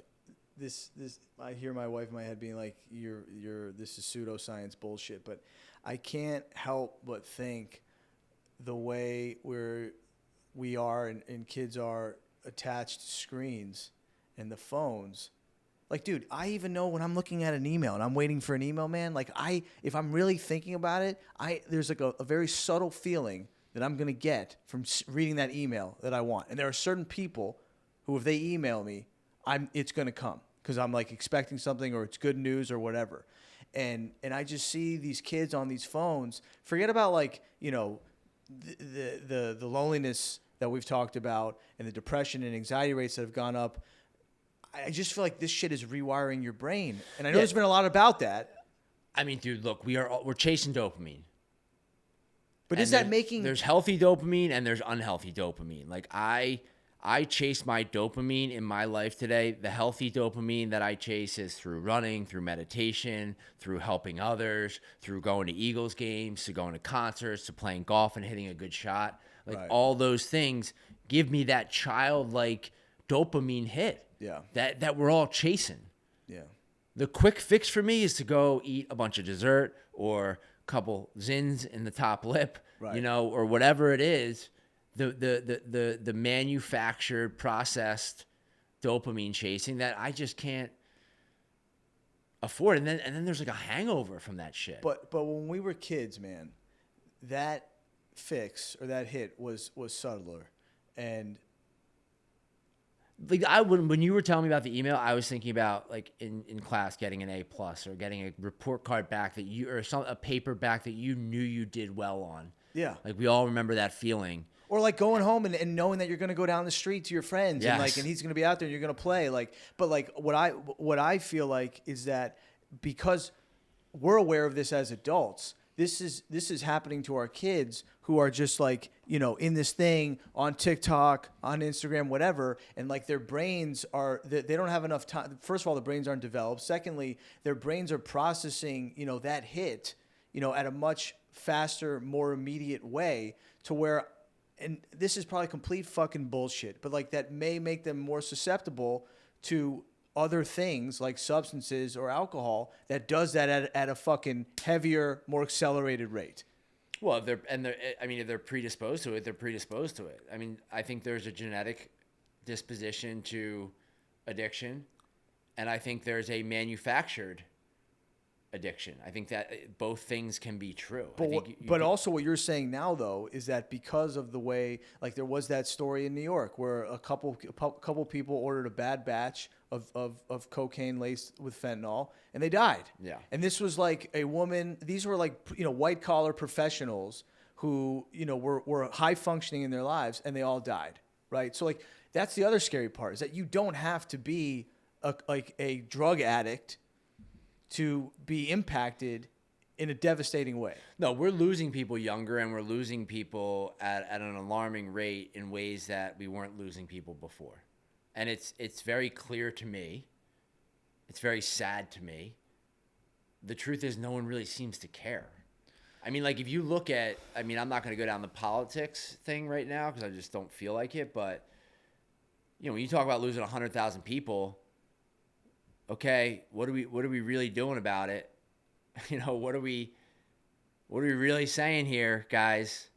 this I hear my wife in my head being like, this is pseudoscience bullshit, but I can't help but think the way we are and kids are attached to screens and the phones. Like, dude, I even know when I'm looking at an email and I'm waiting for an email, man, like if I'm really thinking about it, there's like a very subtle feeling that I'm going to get from reading that email that I want. And there are certain people who, if they email me, it's going to come because I'm like expecting something or it's good news or whatever. And I just see these kids on these phones. Forget about like, you know, the loneliness that we've talked about and the depression and anxiety rates that have gone up. I just feel like this shit is rewiring your brain. And I know there's been a lot about that. I mean, dude, look, we're chasing dopamine. But is that making... There's healthy dopamine and there's unhealthy dopamine. Like, I chase my dopamine in my life today. The healthy dopamine that I chase is through running, through meditation, through helping others, through going to Eagles games, to going to concerts, to playing golf and hitting a good shot. Like, all those things give me that childlike dopamine hit. Yeah. That we're all chasing. Yeah. The quick fix for me is to go eat a bunch of dessert or a couple zins in the top lip, you know, or whatever it is. The manufactured, processed dopamine chasing that I just can't afford. And then there's like a hangover from that shit. But when we were kids, man, that fix or that hit was subtler. And like when you were telling me about the email, I was thinking about like in class getting an A+ or getting a report card back that a paper back that you knew you did well on. Yeah. Like we all remember that feeling. Or like going home and knowing that you're going to go down the street to your friends and he's going to be out there and you're going to play. Like, but like what I feel like is that because we're aware of this as adults, this is happening to our kids who are just like, you know, in this thing on TikTok, on Instagram, whatever. And like their brains they don't have enough time. First of all, the brains aren't developed. Secondly, their brains are processing, you know, that hit, you know, at a much faster, more immediate way to where, and this is probably complete fucking bullshit, but like that may make them more susceptible to other things like substances or alcohol that does that at a fucking heavier, more accelerated rate. Well, if they're predisposed to it, they're predisposed to it. I mean, I think there's a genetic disposition to addiction, and I think there's a manufactured addiction. I think that both things can be true. But also what you're saying now, though, is that because of the way, like there was that story in New York where a couple people ordered a bad batch of cocaine laced with fentanyl and they died. Yeah. And this was like a woman. These were like, you know, white collar professionals who, you know, were high functioning in their lives and they all died. Right. So like that's the other scary part, is that you don't have to be a drug addict to be impacted in a devastating way. No, we're losing people younger, and we're losing people at an alarming rate in ways that we weren't losing people before. And it's very clear to me. It's very sad to me. The truth is no one really seems to care. I mean, like if you look at, I mean, I'm not going to go down the politics thing right now because I just don't feel like it. But, you know, when you talk about losing 100,000 people, okay, what are we really doing about it? You know, what are we really saying here, guys?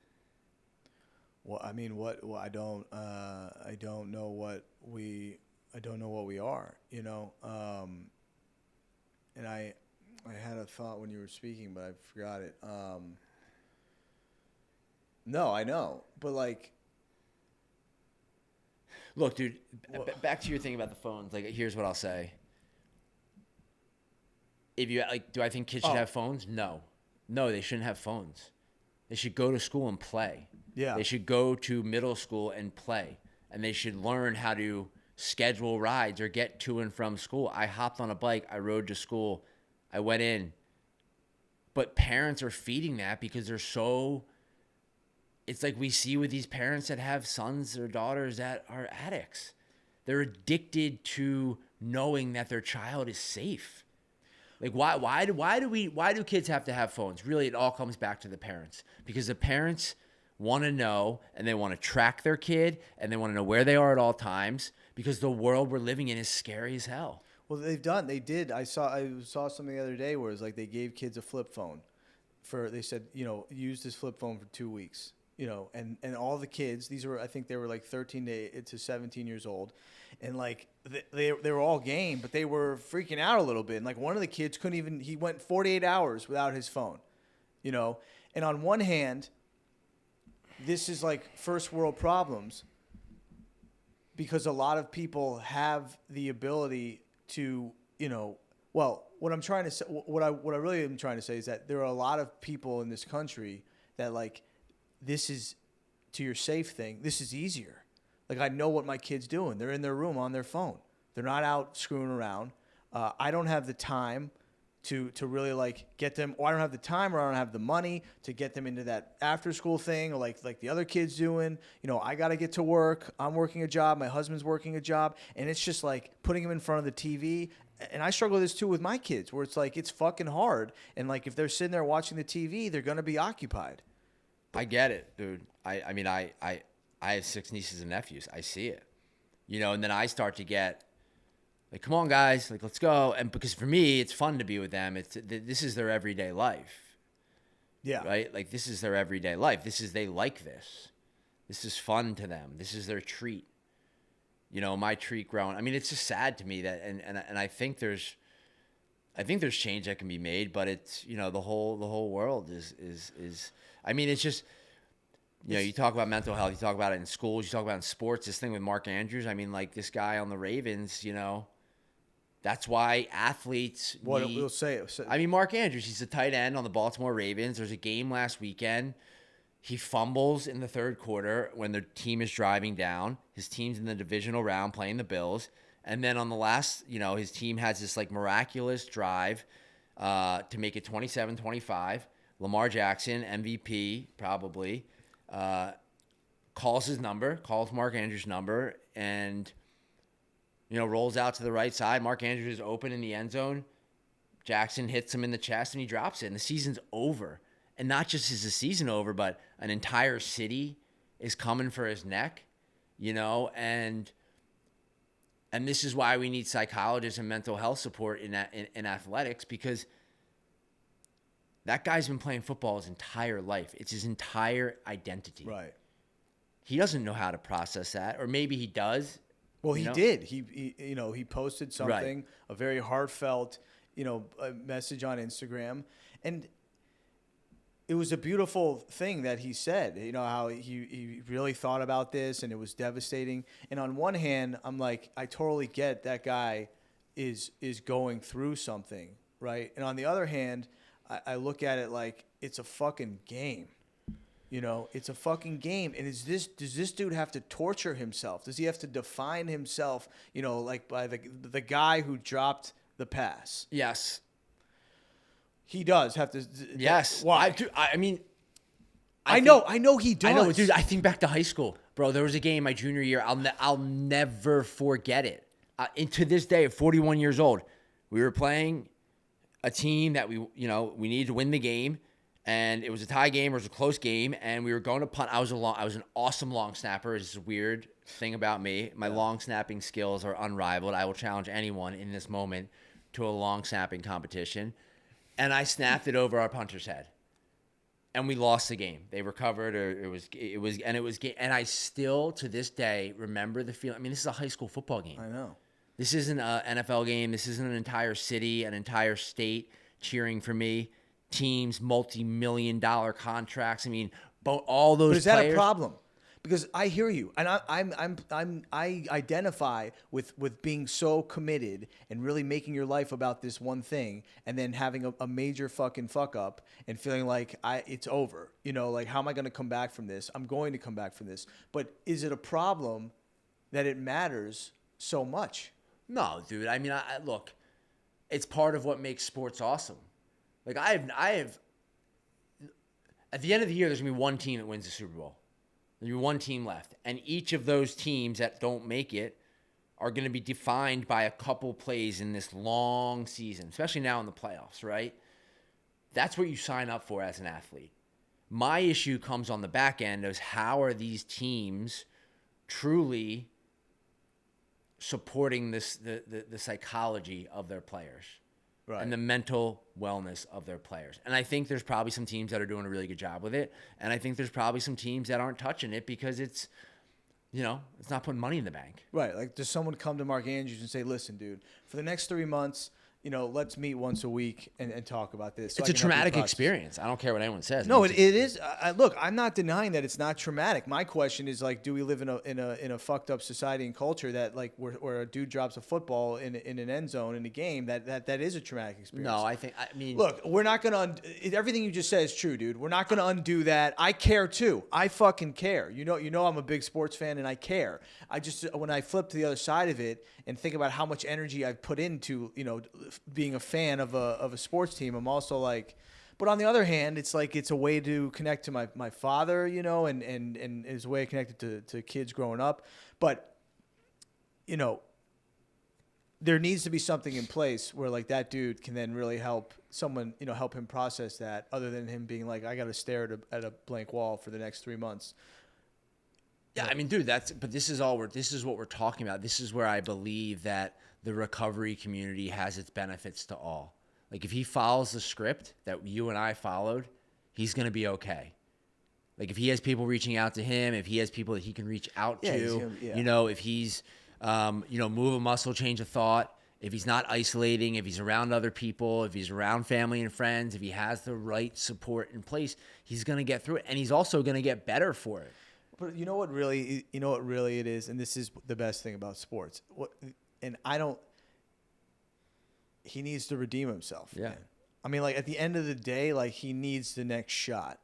Well, I mean, I don't know what we I don't know what we are, you know. And I had a thought when you were speaking, but I forgot it. No, I know, but like, Look, dude, back to your thing about the phones. Like, here's what I'll say. If you like, do I think kids should have phones? No, they shouldn't have phones. They should go to school and play. Yeah. They should go to middle school and play, and they should learn how to schedule rides or get to and from school. I hopped on a bike. I rode to school. I went in. But parents are feeding that because they're so. It's like we see with these parents that have sons or daughters that are addicts. They're addicted to knowing that their child is safe. Like why do kids have to have phones? Really, it all comes back to the parents, because the parents want to know, and they want to track their kid, and they want to know where they are at all times, because the world we're living in is scary as hell. Well, they did. I saw something the other day where it's like they gave kids a flip phone they said, you know, use this flip phone for 2 weeks, you know, and all the kids, I think they were like 13 to 17 years old. And like they were all game, but they were freaking out a little bit. And like one of the kids he went 48 hours without his phone, you know? And on one hand, this is like first world problems, because a lot of people have the ability to, you know, well, what I'm trying to say, what I really am trying to say is that there are a lot of people in this country that like, this is, to your safe thing, this is easier. Like, I know what my kid's doing. They're in their room on their phone. They're not out screwing around. I don't have the time to really like get them, or I don't have the time, or I don't have the money to get them into that after school thing, or like the other kids doing. You know, I got to get to work. I'm working a job. My husband's working a job. And it's just like putting them in front of the TV. And I struggle with this too with my kids, where it's like, it's fucking hard. And like, if they're sitting there watching the TV, they're going to be occupied. I get it, dude. I mean, I have 6 nieces and nephews. I see it, you know, and then I start to get like, come on, guys, like, let's go. And because for me, it's fun to be with them. This is their everyday life. Yeah. Right? Like, this is their everyday life. They like this. This is fun to them. This is their treat. You know, my treat growing. I mean, it's just sad to me that, and I think there's change that can be made, but it's, you know, the whole world is, I mean, it's just, you know, you talk about mental health, you talk about it in schools, you talk about it in sports, this thing with Mark Andrews. I mean, like, this guy on the Ravens, you know, that's why athletes We'll say it. I mean, Mark Andrews, he's a tight end on the Baltimore Ravens. There's a game last weekend. He fumbles in the third quarter when their team is driving down. His team's in the divisional round playing the Bills. And then on the last, you know, his team has this like miraculous drive to make it 27-25. Lamar Jackson, MVP, probably, calls Mark Andrews' number, and, you know, rolls out to the right side. Mark Andrews is open in the end zone. Jackson hits him in the chest, and he drops it, and the season's over. And not just is the season over, but an entire city is coming for his neck, you know, and this is why we need psychologists and mental health support in athletics, because that guy's been playing football his entire life. It's his entire identity. Right. He doesn't know how to process that, or maybe he does. Well, he did. He you know, he posted something, right, a very heartfelt, you know, a message on Instagram, and it was a beautiful thing that he said, you know, how he really thought about this, and it was devastating. And on one hand, I'm like, I totally get that guy is going through something, right? And on the other hand, I look at it like it's a fucking game. You know, it's a fucking game. And does this dude have to torture himself? Does he have to define himself, you know, like by the guy who dropped the pass? Yes. He does have to. Yes. Why? I mean, I know he does. I know, dude. I think back to high school, bro. There was a game my junior year. I'll never forget it. And to this day, at 41 years old, we were playing a team that we needed to win the game, and it was a tie game or it was a close game, and we were going to punt. I was an awesome long snapper. It's a weird thing about me. My long snapping skills are unrivaled. I will challenge anyone in this moment to a long snapping competition. And I snapped it over our punter's head, and we lost the game. They recovered, or and I still to this day remember the feeling. I mean, this is a high school football game. I know. This isn't an NFL game. This isn't an entire city, an entire state cheering for me. Teams, multi-million-dollar contracts. I mean, all those. But is that players, a problem? Because I hear you, and I identify with being so committed and really making your life about this one thing, and then having a major fucking fuck up and feeling like it's over. You know, like how am I going to come back from this? I'm going to come back from this. But is it a problem that it matters so much? No, dude. I mean, look, it's part of what makes sports awesome. Like I have. At the end of the year, there's gonna be one team that wins the Super Bowl. There's gonna be one team left, and each of those teams that don't make it are gonna be defined by a couple plays in this long season, especially now in the playoffs, right? That's what you sign up for as an athlete. My issue comes on the back end is how are these teams truly supporting the psychology of their players, right, and the mental wellness of their players. And I think there's probably some teams that are doing a really good job with it, and I think there's probably some teams that aren't touching it because it's not putting money in the bank. Right. Like, does someone come to Mark Andrews and say, listen, dude, for the next 3 months, let's meet once a week and talk about this. It's a traumatic experience. I don't care what anyone says. No, it is. Look, I'm not denying that it's not traumatic. My question is, like, do we live in a fucked up society and culture that, like, where a dude drops a football in an end zone in a game that is a traumatic experience? No, I mean, look, we're not gonna. Everything you just said is true, dude. We're not gonna undo that. I care too. I fucking care. You know, I'm a big sports fan and I care. When I flip to the other side of it and think about how much energy I've put into, being a fan of a sports team, I'm also like, but on the other hand, it's like it's a way to connect to my father, and it's a way connected to kids growing up. But there needs to be something in place where, like, that dude can then really help someone, help him process that, other than him being like, I got to stare at a blank wall for the next 3 months. Yeah, I mean, dude, this is what we're talking about. This is where I believe that the recovery community has its benefits to all. Like, if he follows the script that you and I followed, he's going to be okay. Like, if he has people reaching out to him, if he has people that he can reach out to, if he's, move a muscle, change a thought, if he's not isolating, if he's around other people, if he's around family and friends, if he has the right support in place, he's going to get through it. And he's also going to get better for it. But you know what really it is, and this is the best thing about sports. He needs to redeem himself. Yeah. Man. I mean, like, at the end of the day, like, he needs the next shot.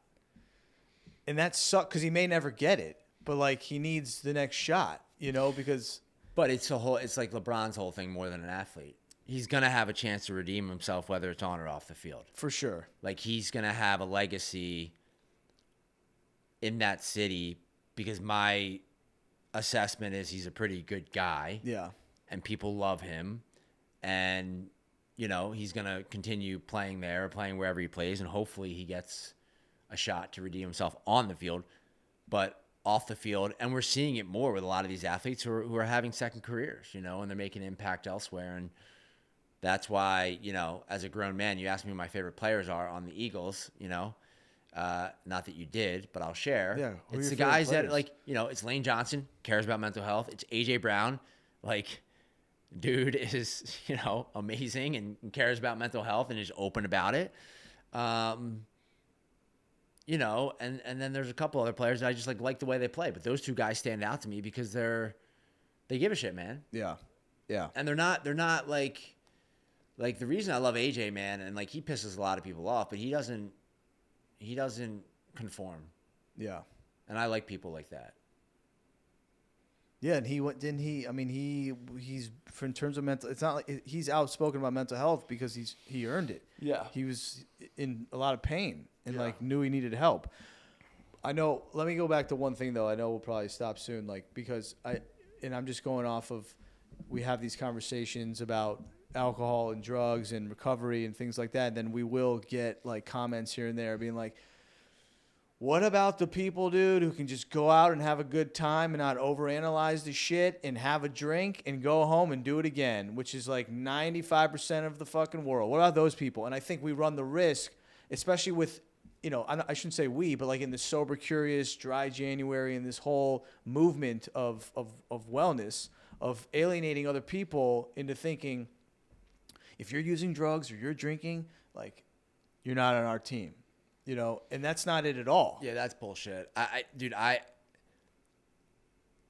And that sucks because he may never get it, but, like, he needs the next shot, because. But it's like LeBron's whole thing more than an athlete. He's going to have a chance to redeem himself, whether it's on or off the field. For sure. Like, he's going to have a legacy in that city, because my assessment is he's a pretty good guy. Yeah. And people love him. And, he's going to continue playing there, or playing wherever he plays. And hopefully he gets a shot to redeem himself on the field, but off the field. And we're seeing it more with a lot of these athletes who are having second careers, and they're making an impact elsewhere. And that's why, as a grown man, you ask me who my favorite players are on the Eagles, not that you did, but I'll share. Yeah, it's the guys that, like, it's Lane Johnson, cares about mental health. It's AJ Brown, like, dude is, amazing and cares about mental health and is open about it. And then there's a couple other players that I just like the way they play, but those two guys stand out to me because they give a shit, man. Yeah. Yeah. And they're not like the reason I love AJ, man, and, like, he pisses a lot of people off, but he doesn't conform. Yeah. And I like people like that. Yeah, and he's in terms of mental, it's not like he's outspoken about mental health because he earned it. Yeah. He was in a lot of pain and knew he needed help. I know, let me go back to one thing though. I know we'll probably stop soon, because I'm just going off of, we have these conversations about alcohol and drugs and recovery and things like that. And then we will get, like, comments here and there being like, what about the people, dude, who can just go out and have a good time and not overanalyze the shit and have a drink and go home and do it again, which is like 95% of the fucking world. What about those people? And I think we run the risk, especially with, I shouldn't say we, but, like, in the sober curious, dry January, and this whole movement of wellness, of alienating other people into thinking if you're using drugs or you're drinking, like, you're not on our team, you know, and that's not it at all. Yeah, that's bullshit. Dude,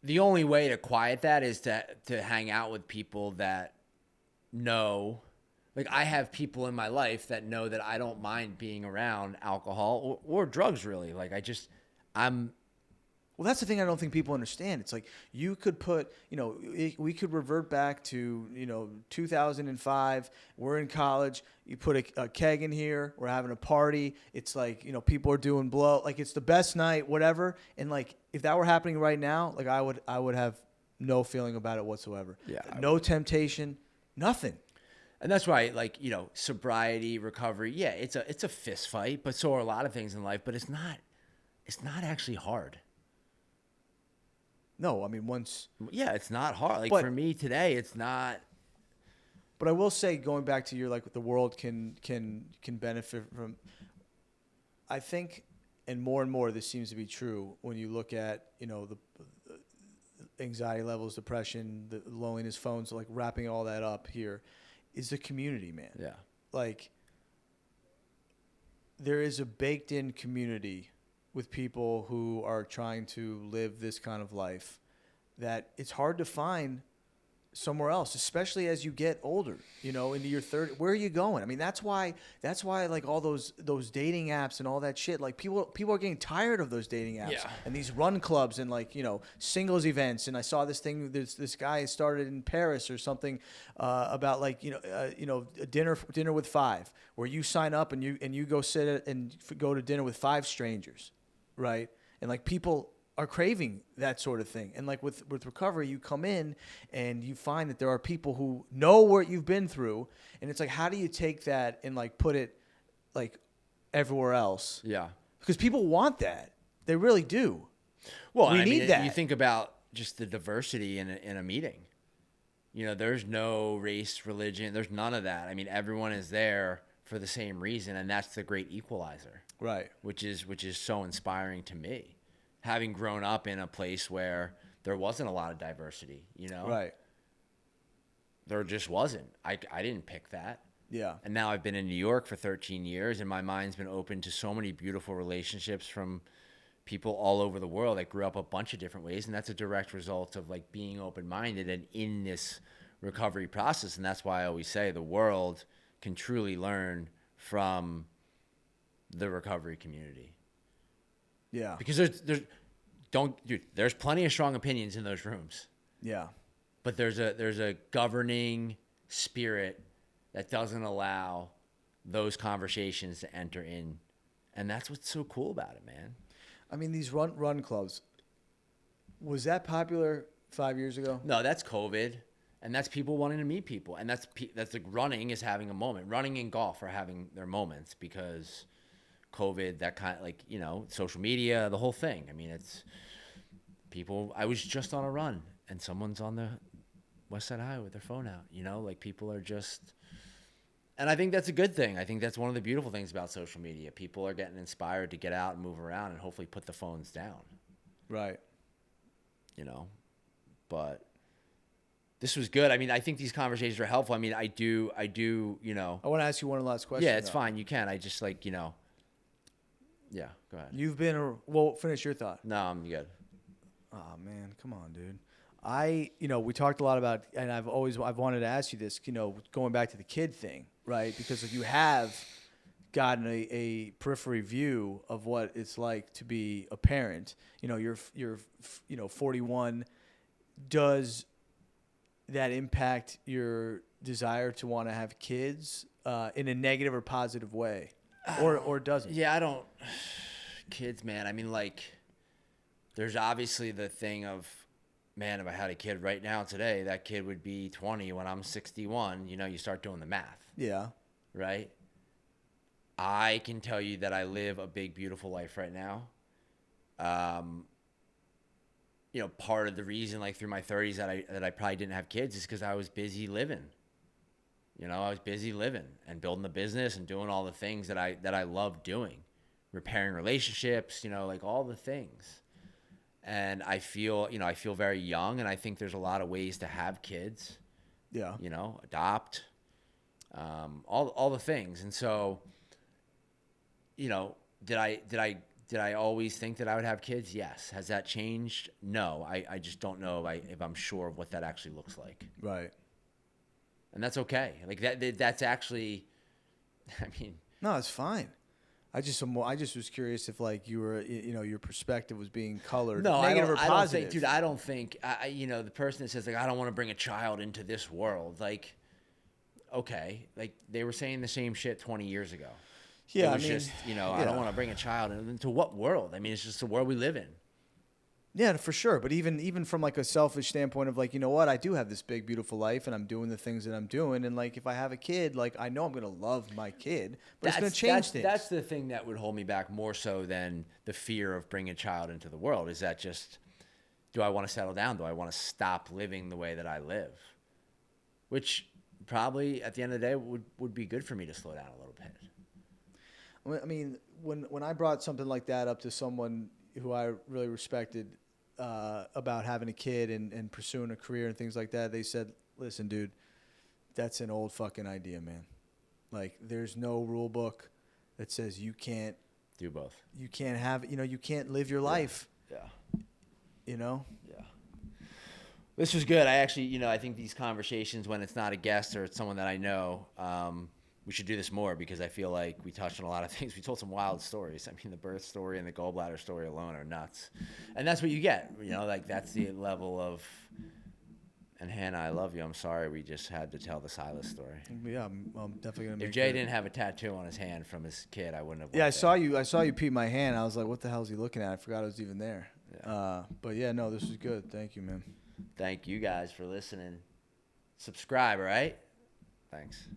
the only way to quiet that is to hang out with people that know. Like, I have people in my life that know that I don't mind being around alcohol or drugs, really. Like, Well, that's the thing I don't think people understand. It's like you could put, you know, we could revert back to, you know, 2005. We're in college. You put a keg in here. We're having a party. It's like, you know, people are doing blow. Like, it's the best night, whatever. And like, if that were happening right now, like I would have no feeling about it whatsoever. Yeah, no temptation, nothing. And that's why, like, you know, sobriety, recovery. Yeah, it's a fist fight, but so are a lot of things in life. But it's not actually hard. No, I mean, once. Yeah, it's not hard. Like, But- for me today, it's not. But I will say, going back to your, like, the world can benefit from. I think, and more, this seems to be true when you look at, you know, the anxiety levels, depression, the loneliness, phones, like wrapping all that up here, is the community, man. Yeah. Like, there is a baked-in community with people who are trying to live this kind of life that it's hard to find somewhere else, especially as you get older, you know, into your 30s. Where are you going? I mean, that's why like all those dating apps and all that shit, like people are getting tired of those dating apps. Yeah. And these run clubs and, like, you know, singles events. And I saw this thing, this guy started in Paris or something about, like, you know, a dinner with five, where you sign up and you go sit and go to dinner with five strangers, right? And like, people are craving that sort of thing. And like with recovery, you come in and you find that there are people who know what you've been through, and it's like, how do you take that and like put it like everywhere else? Yeah. Because people want that. They really do. Well, we I need mean, that. You think about just the diversity in a meeting. You know, there's no race, religion. There's none of that. I mean, everyone is there for the same reason, and that's the great equalizer. Right. Which is so inspiring to me, having grown up in a place where there wasn't a lot of diversity. You know, Right. There just wasn't. I didn't pick that. Yeah. And now I've been in New York for 13 years, and my mind's been open to so many beautiful relationships from people all over the world that grew up a bunch of different ways. And that's a direct result of like being open-minded and in this recovery process. And that's why I always say the world can truly learn from the recovery community. Yeah. Because there's plenty of strong opinions in those rooms, Yeah. but there's a governing spirit that doesn't allow those conversations to enter in. And that's what's so cool about it, man. I mean, these run clubs, was that popular 5 years ago? No, that's COVID, and that's people wanting to meet people, and that's like running is having a moment. Running and golf are having their moments because COVID, that kind of, like, you know, social media, the whole thing. I mean, it's people. I was just on a run, and someone's on the West Side Highway with their phone out. You know, like, people are just. And I think that's a good thing. I think that's one of the beautiful things about social media. People are getting inspired to get out and move around and hopefully put the phones down. Right. You know, but this was good. I mean, I think these conversations are helpful. I mean, I do, you know. I want to ask you one last question. Yeah, it's though. fine. You can. I just, like, you know. Yeah, go ahead. You've been well, finish your thought. No, I'm good. Oh man, come on, dude. We talked a lot about, and I've wanted to ask you this, you know, going back to the kid thing, right? Because if you have gotten a periphery view of what it's like to be a parent, you know, you're 41. Does that impact your desire to want to have kids in a negative or positive way, or doesn't? Yeah, I don't. Kids, man. I mean, like, there's obviously the thing of, man, if I had a kid right now today, that kid would be 20 when I'm 61. You know, you start doing the math. Yeah. Right? I can tell you that I live a big, beautiful life right now. You know, part of the reason, like, through my 30s that I probably didn't have kids is because I was busy living. You know, I was busy living and building the business and doing all the things that I love doing, repairing relationships, you know, like all the things. and I feel very young, and I think there's a lot of ways to have kids. Yeah. Adopt, all the things. And so, did I always think that I would have kids? Yes. Has that changed? No. I just don't know if I'm sure of what that actually looks like. Right. And that's okay. Like that's actually, I mean. No, it's fine. I just was curious if like you were, your perspective was being colored. No, negative or I don't positive. think, dude. I don't think. The person that says like I don't want to bring a child into this world, like, okay, like they were saying the same shit 20 years ago. Yeah, it was just, I don't want to bring a child into what world? I mean, it's just the world we live in. Yeah, for sure. But even from like a selfish standpoint of like, you know what, I do have this big, beautiful life and I'm doing the things that I'm doing. And like, if I have a kid, like I know I'm going to love my kid, but it's going to change things. That's the thing that would hold me back more so than the fear of bringing a child into the world. Is that just, do I want to settle down? Do I want to stop living the way that I live? Which probably at the end of the day would be good for me to slow down a little bit. I mean, when I brought something like that up to someone who I really respected about having a kid and pursuing a career and things like that, they said, listen, dude, that's an old fucking idea, man. Like, there's no rule book that says you can't do both. You can't have, you can't live your life. Yeah. Yeah. This was good. I actually, I think these conversations when it's not a guest or it's someone that I know, we should do this more because I feel like we touched on a lot of things. We told some wild stories. I mean, the birth story and the gallbladder story alone are nuts. And that's what you get, like that's the level of, and Hannah, I love you. I'm sorry we just had to tell the Silas story. Yeah, I'm definitely going to make If Jay didn't have a tattoo on his hand from his kid, I wouldn't have. Yeah, I saw you peep my hand. I was like, what the hell is he looking at? I forgot I was even there. Yeah. But yeah, no, this was good. Thank you, man. Thank you guys for listening. Subscribe, all right? Thanks.